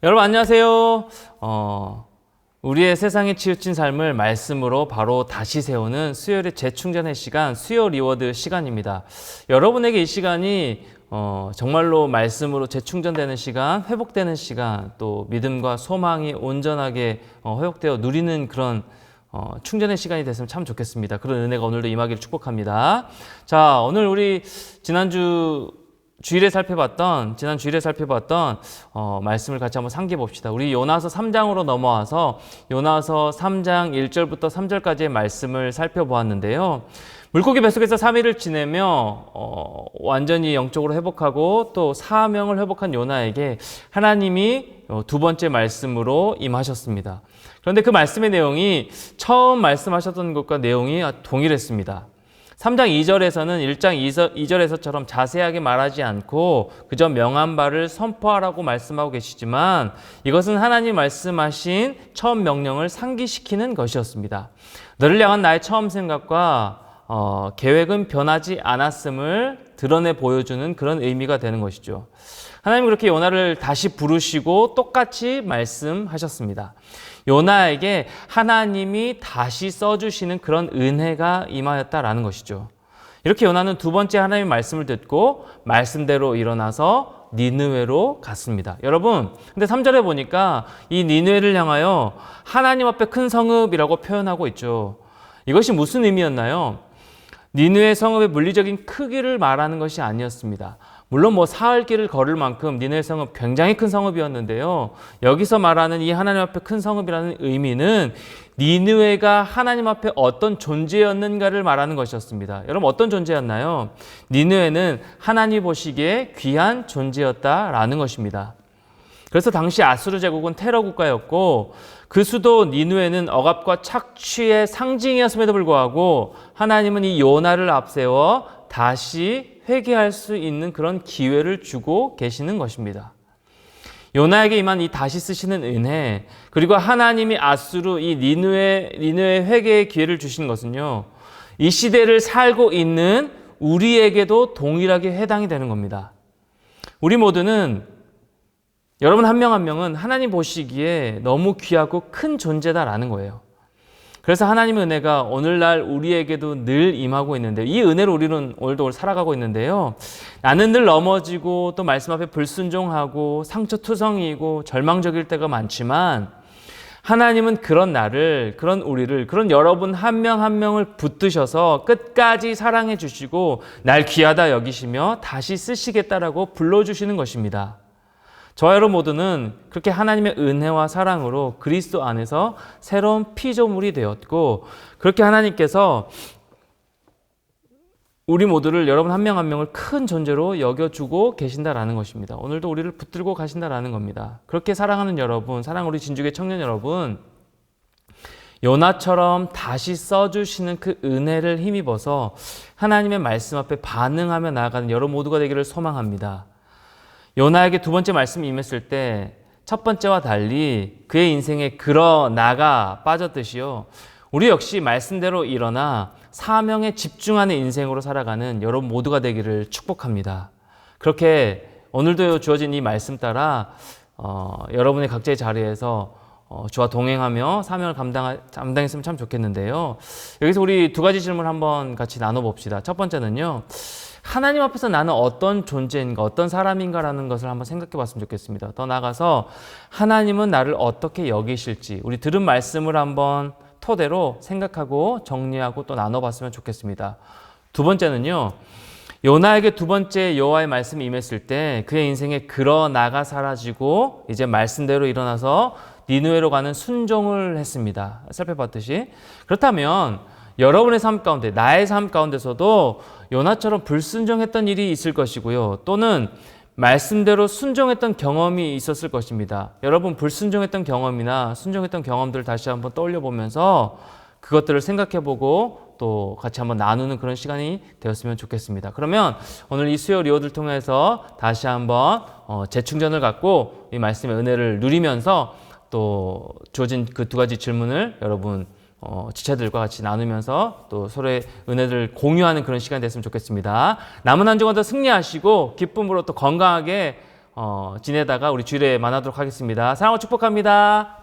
여러분 안녕하세요. 우리의 세상에 치우친 삶을 말씀으로 바로 다시 세우는 수요일의 재충전의 시간, 수요 리워드 시간입니다. 여러분에게 이 시간이 정말로 말씀으로 재충전되는 시간, 회복되는 시간, 또 믿음과 소망이 온전하게 회복되어 누리는 그런 충전의 시간이 됐으면 참 좋겠습니다. 그런 은혜가 오늘도 임하기를 축복합니다. 자, 오늘 우리 지난 주일에 살펴봤던 말씀을 같이 한번 상기해 봅시다. 우리 요나서 3장으로 넘어와서 요나서 3장 1절부터 3절까지의 말씀을 살펴보았는데요. 물고기 뱃속에서 3일을 지내며 완전히 영적으로 회복하고 또 사명을 회복한 요나에게 하나님이 두 번째 말씀으로 임하셨습니다. 그런데 그 말씀의 내용이 처음 말씀하셨던 것과 내용이 동일했습니다. 3장 2절에서는 1장 2절에서처럼 자세하게 말하지 않고 그저 명한 바를 선포하라고 말씀하고 계시지만 이것은 하나님 말씀하신 처음 명령을 상기시키는 것이었습니다. 너를 향한 나의 처음 생각과 계획은 변하지 않았음을 드러내 보여주는 그런 의미가 되는 것이죠. 하나님은 그렇게 요나를 다시 부르시고 똑같이 말씀하셨습니다. 요나에게 하나님이 다시 써주시는 그런 은혜가 임하였다라는 것이죠. 이렇게 요나는 두 번째 하나님의 말씀을 듣고 말씀대로 일어나서 니느웨로 갔습니다. 여러분, 근데 3절에 보니까 이 니느웨를 향하여 하나님 앞에 큰 성읍이라고 표현하고 있죠. 이것이 무슨 의미였나요? 니느웨 성읍의 물리적인 크기를 말하는 것이 아니었습니다. 물론 사흘 길을 걸을 만큼 니느웨 성읍 굉장히 큰 성읍이었는데요. 여기서 말하는 이 하나님 앞에 큰 성읍이라는 의미는 니느웨가 하나님 앞에 어떤 존재였는가를 말하는 것이었습니다. 여러분 어떤 존재였나요? 니느웨는 하나님 보시기에 귀한 존재였다라는 것입니다. 그래서 당시 아수르 제국은 테러 국가였고 그 수도 니느웨는 억압과 착취의 상징이었음에도 불구하고 하나님은 이 요나를 앞세워 다시 회개할 수 있는 그런 기회를 주고 계시는 것입니다. 요나에게 임한 이 다시 쓰시는 은혜, 그리고 하나님이 아수르 이 니느웨 회개의 기회를 주시는 것은요, 이 시대를 살고 있는 우리에게도 동일하게 해당이 되는 겁니다. 우리 모두는 여러분 한 명 한 명은 하나님 보시기에 너무 귀하고 큰 존재다라는 거예요. 그래서 하나님의 은혜가 오늘날 우리에게도 늘 임하고 있는데 이 은혜로 우리는 오늘도 살아가고 있는데요. 나는 늘 넘어지고 또 말씀 앞에 불순종하고 상처투성이고 절망적일 때가 많지만 하나님은 그런 나를, 그런 우리를, 그런 여러분 한 명 한 명을 붙드셔서 끝까지 사랑해 주시고 날 귀하다 여기시며 다시 쓰시겠다라고 불러주시는 것입니다. 저와 여러분 모두는 그렇게 하나님의 은혜와 사랑으로 그리스도 안에서 새로운 피조물이 되었고 그렇게 하나님께서 우리 모두를 여러분 한 명 한 명을 큰 존재로 여겨주고 계신다라는 것입니다. 오늘도 우리를 붙들고 가신다라는 겁니다. 그렇게 사랑하는 여러분, 사랑하는 우리 진주교 청년 여러분, 요나처럼 다시 써주시는 그 은혜를 힘입어서 하나님의 말씀 앞에 반응하며 나아가는 여러분 모두가 되기를 소망합니다. 요나에게 두 번째 말씀이 임했을 때 첫 번째와 달리 그의 인생에 그러나가 빠졌듯이요. 우리 역시 말씀대로 일어나 사명에 집중하는 인생으로 살아가는 여러분 모두가 되기를 축복합니다. 그렇게 오늘도 주어진 이 말씀 따라 여러분의 각자의 자리에서 주와 동행하며 사명을 감당했으면 참 좋겠는데요. 여기서 우리 두 가지 질문을 한번 같이 나눠봅시다. 첫 번째는요. 하나님 앞에서 나는 어떤 존재인가, 어떤 사람인가라는 것을 한번 생각해 봤으면 좋겠습니다. 더 나아가서 하나님은 나를 어떻게 여기실지 우리 들은 말씀을 한번 토대로 생각하고 정리하고 또 나눠봤으면 좋겠습니다. 두 번째는요. 요나에게 두 번째 여호와의 말씀이 임했을 때 그의 인생에 그러나가 사라지고 이제 말씀대로 일어나서 니느웨로 가는 순종을 했습니다. 살펴봤듯이. 그렇다면 여러분의 삶 가운데, 나의 삶 가운데서도 요나처럼 불순종했던 일이 있을 것이고요. 또는 말씀대로 순종했던 경험이 있었을 것입니다. 여러분 불순종했던 경험이나 순종했던 경험들을 다시 한번 떠올려 보면서 그것들을 생각해보고 또 같이 한번 나누는 그런 시간이 되었으면 좋겠습니다. 그러면 오늘 이 수요 리워드를 통해서 다시 한번 재충전을 갖고 이 말씀의 은혜를 누리면서 또 주어진 그 두 가지 질문을 여러분 지체들과 같이 나누면서 또 서로의 은혜를 공유하는 그런 시간이 됐으면 좋겠습니다. 남은 한 주간도 승리하시고 기쁨으로 또 건강하게 지내다가 우리 주일에 만나도록 하겠습니다. 사랑하고 축복합니다.